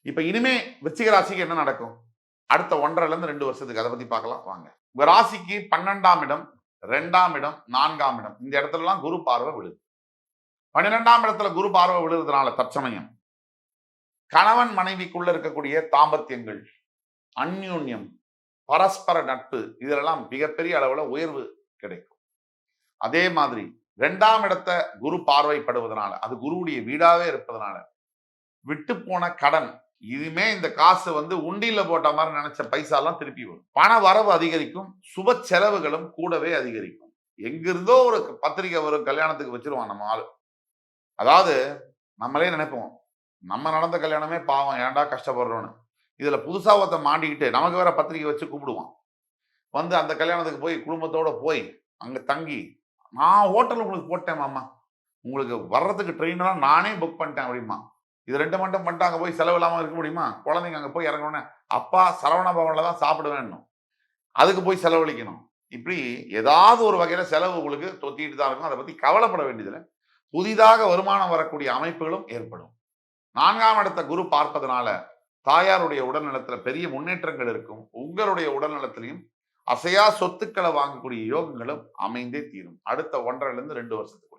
இப்ப இனிமே விருச்சிக ராசிக்கு என்ன நடக்கும்? அடுத்த 1.5ல இருந்து 2 வருஷத்துக்கு அதை பத்தி பார்க்கலாம் வாங்க. உங்க ராசிக்கு 12ஆம் இடம், 2ஆம் இடம், 4ஆம் இடம் இந்த இடத்துலலாம் குரு பார்வை விழுது. 12ஆம் இடத்துல குரு பார்வை விழுறதுனால தற்சமயம் கணவன் மனைவிக்குள்ள இருக்கக்கூடிய தாம்பத்தியங்கள், அந்யோன்யம், பரஸ்பர நட்பு இதெல்லாம் மிகப்பெரிய அளவுல உயர்வு கிடைக்கும். அதே மாதிரி 2ஆம் இடத்தை குரு பார்வைப்படுவதனால அது குருவுடைய வீடாவே இருப்பதனால விட்டு போன கடன் இதுமே இந்த காசு உண்டியில போட்ட மாதிரி நினைச்ச பைசா எல்லாம் திருப்பி வரும். பண வரவு அதிகரிக்கும், சுப செலவுகளும் கூடவே அதிகரிக்கும். எங்கிருந்தோ ஒரு பத்திரிகை வரும், கல்யாணத்துக்கு வச்சிருவான் நம்ம ஆளு. அதாவது நம்மளே நினைப்போம், நம்ம நடந்த கல்யாணமே பாவம் ஏன்டா கஷ்டப்படுறோம்னு. இதுல புதுசா ஒருத்த மாட்டிக்கிட்டு நமக்கு வேற பத்திரிகை வச்சு கூப்பிடுவான். அந்த கல்யாணத்துக்கு போய் குடும்பத்தோட போய் அங்க தங்கி, நான் ஹோட்டல் உங்களுக்கு போட்டேன் மாமா, உங்களுக்கு வர்றதுக்கு ட்ரெயின் எல்லாம் நானே புக் பண்ணிட்டேன் அப்படிமா. இது 2 மட்டும் பண்ணிட்டு அங்க போய் செலவு இல்லாம இருக்க முடியுமா? குழந்தைங்க அங்க போய் இறங்கணும்னே அப்பா சரவண பவன்ல தான் சாப்பிடுவேன்னும். அதுக்கு போய் செலவழிக்கணும். இப்படி ஏதாவது ஒரு வகையில செலவு உங்களுக்கு தொத்திட்டு தான் இருக்கும். அதை பத்தி கவலைப்பட வேண்டியதில்லை. புதிதாக வருமானம் வரக்கூடிய அமைப்புகளும் ஏற்படும். 4ஆம் இடத்தை குரு பார்ப்பதனால தாயாருடைய உடல்நலத்துல பெரிய முன்னேற்றங்கள் இருக்கும். உங்களுடைய உடல்நலத்திலையும் அசையா சொத்துக்களை வாங்கக்கூடிய யோகங்களும் அமைந்தே தீரும். அடுத்த 1.5ல இருந்து 2 வருஷத்துக்கு